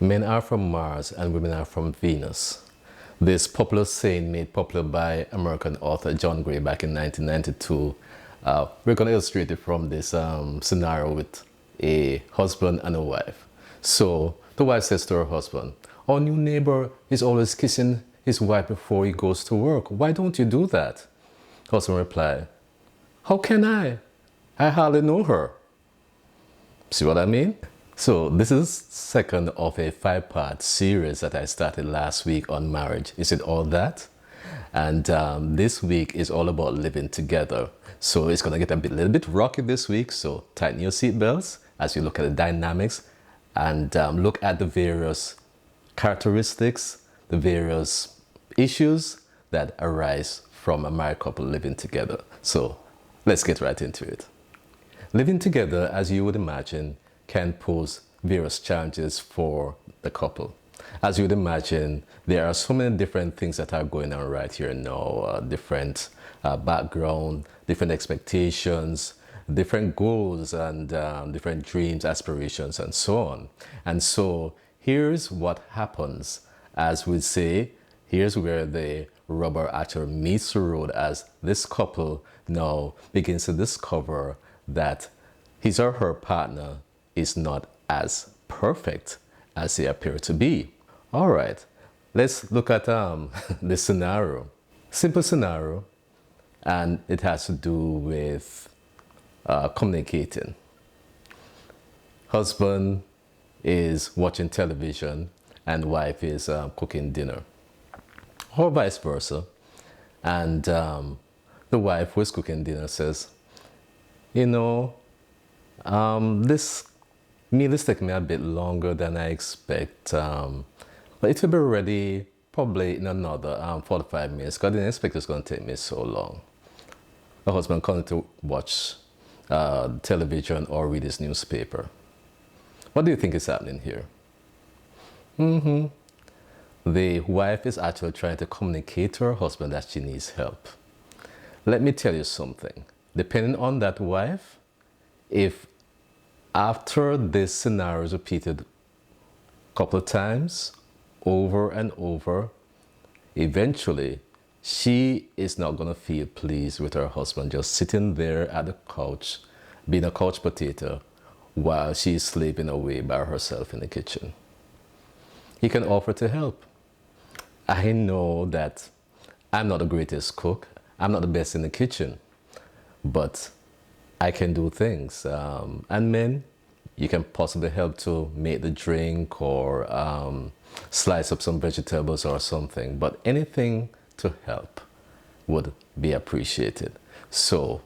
Men are from Mars and women are from Venus. This popular saying made popular by American author John Gray back in 1992. We're going to illustrate it from this scenario with a husband and a wife. So the wife says to her husband, "Our new neighbor is always kissing his wife before he goes to work. Why don't you do that?" Husband replied, "How can I? I hardly know her." See what I mean? So this is second of a 5-part series that I started last week on marriage. Is it all that? And this week is all about living together. So it's going to get little bit rocky this week. So tighten your seatbelts as you look at the dynamics and look at the various characteristics, the various issues that arise from a married couple living together. So let's get right into it. Living together, as you would imagine, can pose various challenges for the couple. As you would imagine, there are so many different things that are going on right here now, different background, different expectations, different goals and different dreams, aspirations, and so on. And so here's what happens. As we say, here's where the rubber actually meets the road as this couple now begins to discover that his or her partner is not as perfect as they appear to be. All right, let's look at this scenario. Simple scenario, and it has to do with communicating. Husband is watching television and wife is cooking dinner, or vice versa. And the wife who is cooking dinner says, "You know, this meal is taking me a bit longer than I expect, but it will be ready probably in another 45 minutes because I didn't expect it's going to take me so long." The husband comes to watch television or read his newspaper. What do you think is happening here? The wife is actually trying to communicate to her husband that she needs help. Let me tell you something. Depending on that wife, if after this scenario is repeated a couple of times, over and over, eventually she is not going to feel pleased with her husband just sitting there at the couch, being a couch potato, while she's slaving away by herself in the kitchen. He can offer to help. I know that I'm not the greatest cook. I'm not the best in the kitchen, but I can do things. And men, you can possibly help to make the drink or slice up some vegetables or something. But anything to help would be appreciated. So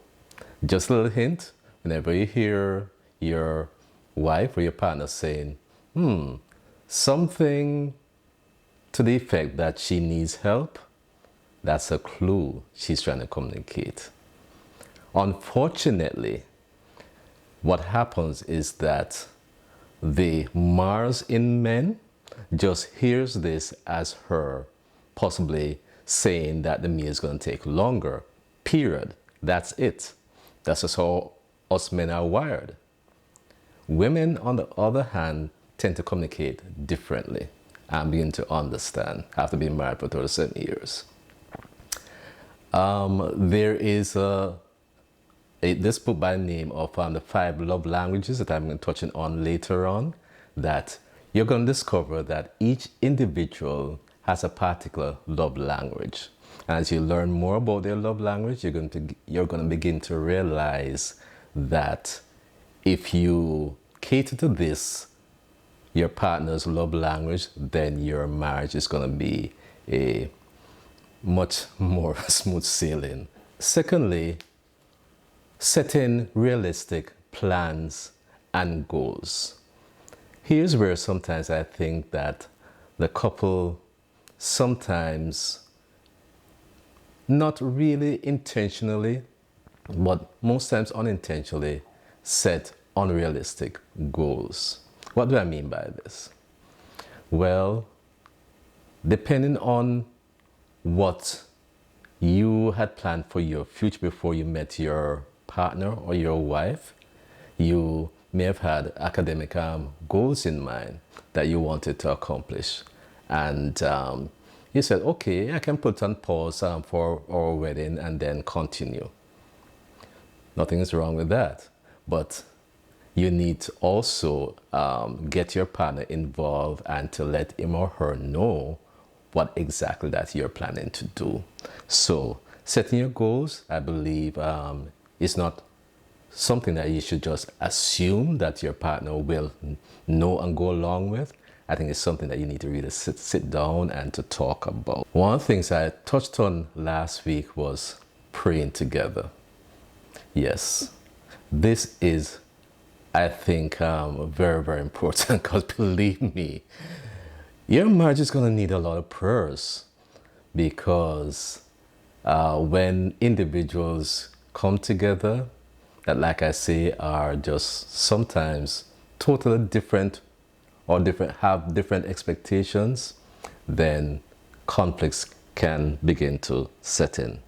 just a little hint, whenever you hear your wife or your partner saying, something to the effect that she needs help, that's a clue she's trying to communicate. Unfortunately, what happens is that the Mars in men just hears this as her possibly saying that the meal is going to take longer, period. That's it. That's just how us men are wired. Women, on the other hand, tend to communicate differently and begin to understand after being married for 37 years. There is this book by the name of the 5 love languages that I'm going to touch on later on, that you're going to discover that each individual has a particular love language. And as you learn more about their love language, you're going to begin to realize that if you cater to this, your partner's love language, then your marriage is going to be a much more smooth sailing. Secondly, setting realistic plans and goals. Here's where sometimes I think that the couple sometimes, not really intentionally, but most times unintentionally, set unrealistic goals. What do I mean by this? Well, depending on what you had planned for your future before you met your partner or your wife, you may have had academic goals in mind that you wanted to accomplish. And you said, okay, I can put on pause for our wedding and then continue. Nothing is wrong with that. But you need to also get your partner involved and to let him or her know what exactly that you're planning to do. So setting your goals, I believe, is not something that you should just assume that your partner will know and go along with. I think it's something that you need to really sit down and to talk about. One of the things I touched on last week was praying together. Yes, this is, I think, very, very important, because believe me, your marriage is going to need a lot of prayers, because when individuals come together that, like I say, are just sometimes totally different or have different expectations, then conflicts can begin to set in.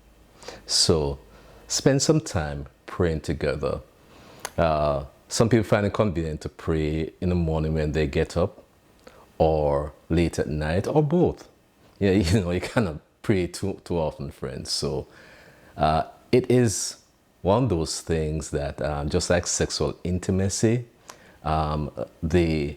So spend some time praying together. Some people find it convenient to pray in the morning when they get up, or late at night, or both. Yeah, you cannot pray too often, friends. So it is one of those things that, just like sexual intimacy, the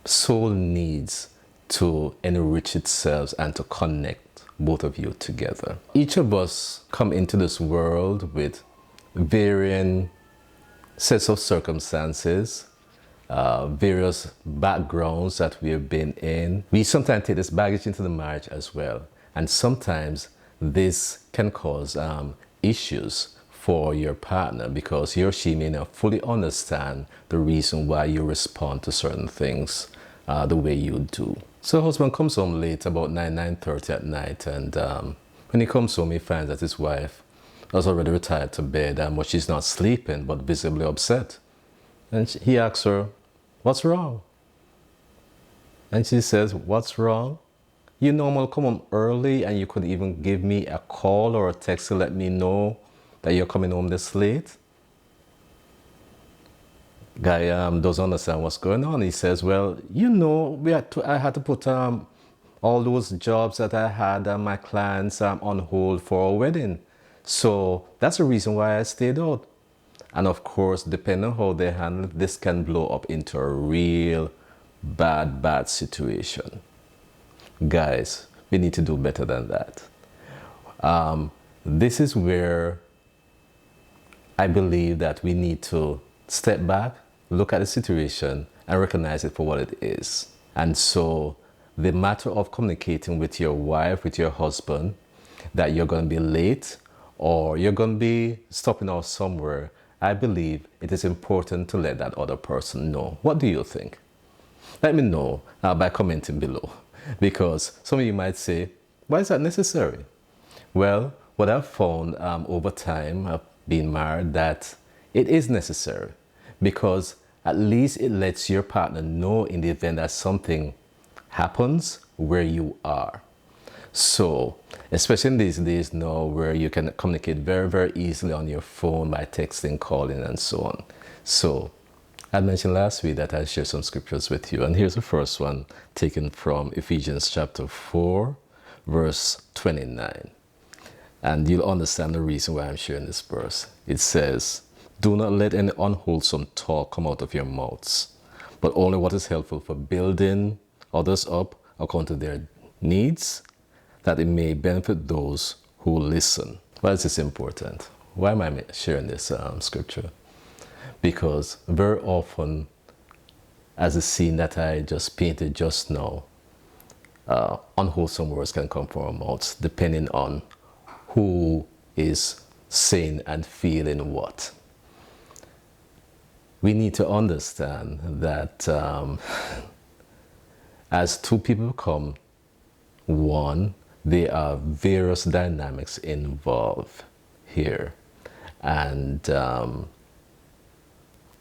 soul needs to enrich itself and to connect both of you together. Each of us come into this world with varying sets of circumstances, various backgrounds that we have been in. We sometimes take this baggage into the marriage as well. And sometimes this can cause issues for your partner, because he or she may not fully understand the reason why you respond to certain things the way you do. So husband comes home late, about 9:30 at night, and when he comes home, he finds that his wife has already retired to bed, but she's not sleeping, but visibly upset. And he asks her, "What's wrong?" And she says, "What's wrong? You normally come home early, and you could even give me a call or a text to let me know that you're coming home this late." Guy doesn't understand what's going on. He says, "Well, I had to put all those jobs that I had my clients on hold for our wedding. So that's the reason why I stayed out." And of course, depending on how they handle it, this can blow up into a real bad situation. Guys, we need to do better than that. This is where I believe that we need to step back, look at the situation, and recognize it for what it is. And so the matter of communicating with your wife, with your husband, that you're going to be late or you're going to be stopping off somewhere, I believe it is important to let that other person know. What do you think? Let me know by commenting below, because some of you might say, why is that necessary? Well, what I've found over time, I've been married, that it is necessary, because at least it lets your partner know in the event that something happens where you are. So, especially in these days now where you can communicate very, very easily on your phone by texting, calling, and so on. So, I mentioned last week that I'll share some scriptures with you. And here's the first one, taken from Ephesians chapter 4, verse 29. And you'll understand the reason why I'm sharing this verse. It says, "Do not let any unwholesome talk come out of your mouths, but only what is helpful for building others up according to their needs, that it may benefit those who listen." Why is this important? Why am I sharing this scripture? Because very often, as the scene that I just painted just now, unwholesome words can come from our mouths, depending on who is saying and feeling what. We need to understand that as two people become one, there are various dynamics involved here. And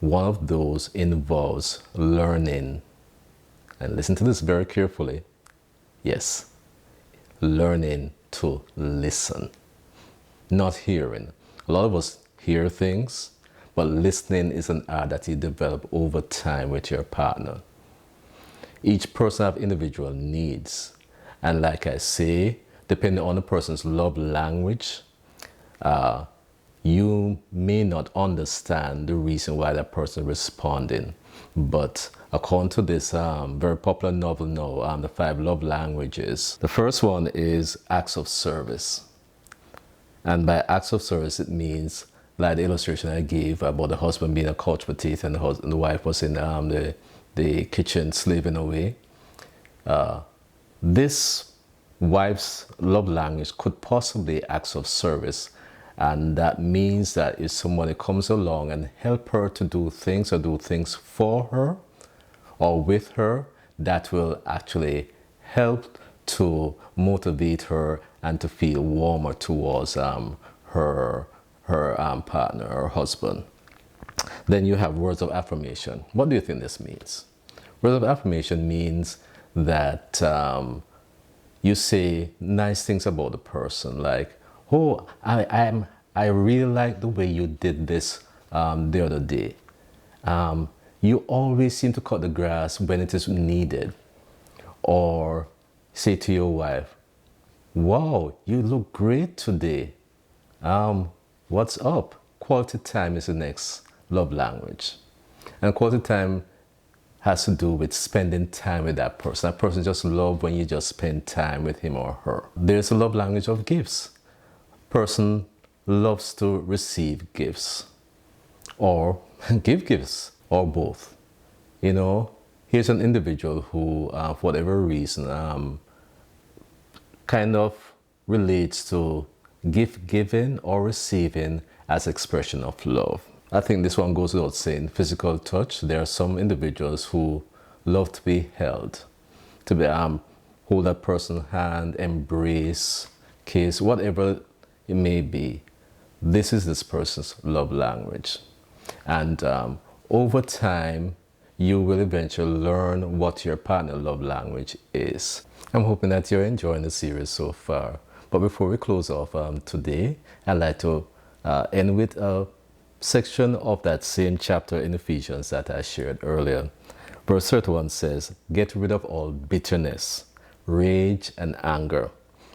one of those involves learning, and listen to this very carefully. Yes, learning to listen, not hearing. A lot of us hear things, but listening is an art that you develop over time with your partner. Each person have individual needs, and like I say, depending on the person's love language, you may not understand the reason why that person is responding. But according to this very popular novel now, The 5 Love Languages, the first one is acts of service. And by acts of service, it means like the illustration I gave about the husband being a couch potato and the wife was in the kitchen slaving away. This wife's love language could possibly be acts of service. And that means that if somebody comes along and help her to do things or do things for her or with her, that will actually help to motivate her and to feel warmer towards her partner or husband. Then you have words of affirmation. What do you think this means? Words of affirmation means that you say nice things about the person, like, oh, I really like the way you did this the other day. You always seem to cut the grass when it is needed. Or say to your wife, wow, you look great today. What's up? Quality time is the next love language. And quality time has to do with spending time with that person. That person just loves when you just spend time with him or her. There's a love language of gifts. Person loves to receive gifts or give gifts or both. You know, here's an individual who, for whatever reason, kind of relates to gift giving or receiving as expression of love. I think this one goes without saying. Physical touch. There are some individuals who love to be held, to be hold that person's hand, embrace, kiss, whatever it may be. This is this person's love language, and over time you will eventually learn what your partner's love language is. I'm hoping that you're enjoying the series so far. But before we close off today, I'd like to end with a section of that same chapter in Ephesians that I shared earlier. Verse 31 says, get rid of all bitterness, rage and anger,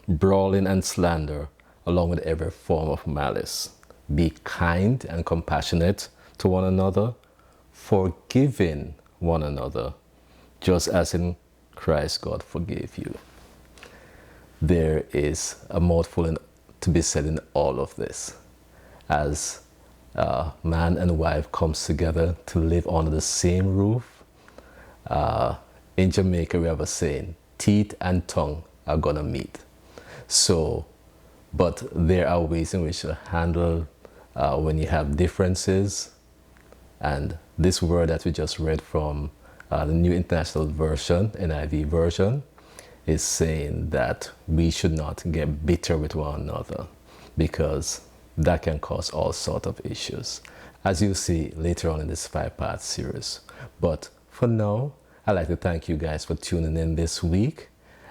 brawling and slander, along with every form of malice. Be kind and compassionate to one another, forgiving one another, just as in Christ God forgave you. There is a mouthful to be said in all of this. As man and wife comes together to live under the same roof, in Jamaica we have a saying, teeth and tongue are gonna meet. So, but there are ways in which to handle when you have differences. And this word that we just read from the New International Version, NIV version, is saying that we should not get bitter with one another, because that can cause all sorts of issues, as you'll see later on in this 5-part series. But for now, I'd like to thank you guys for tuning in this week.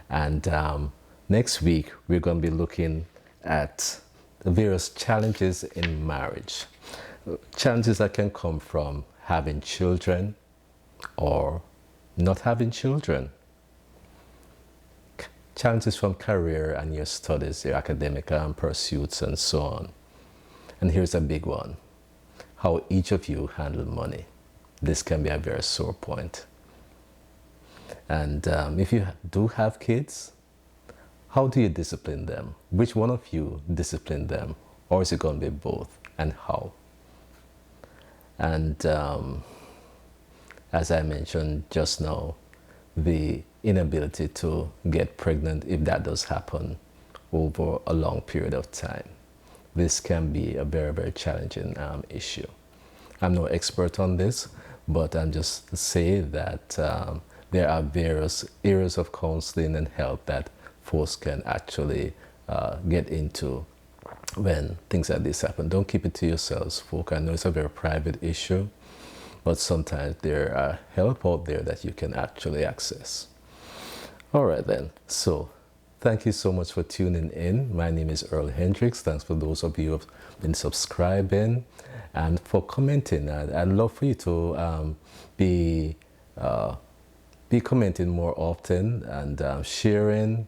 And next week, we're going to be looking at the various challenges in marriage. Challenges that can come from having children or not having children. Challenges from career and your studies, your academic pursuits and so on. And here's a big one. How each of you handle money. This can be a very sore point. And if you do have kids, how do you discipline them? Which one of you discipline them? Or is it going to be both? And how? And as I mentioned just now, the inability to get pregnant, if that does happen over a long period of time. This can be a very, very challenging issue. I'm no expert on this, but I'm just saying that there are various areas of counseling and help that folks can actually get into when things like this happen. Don't keep it to yourselves, folks. I know it's a very private issue, but sometimes there are help out there that you can actually access. All right then, so thank you so much for tuning in. My name is Earl Hendricks. Thanks for those of you who have been subscribing. and for commenting. I'd love for you to be commenting more often and sharing,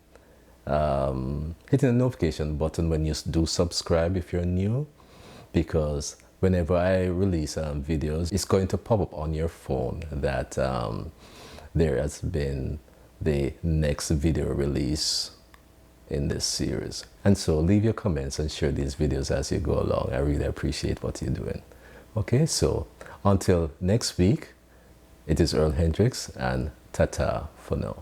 hitting the notification button when you do subscribe if you're new, because whenever I release videos, it's going to pop up on your phone that there has been the next video release in this series. And so leave your comments and share these videos as you go along. I really appreciate what you're doing. Okay, so until next week, it is Earl Hendricks, and ta-ta for now.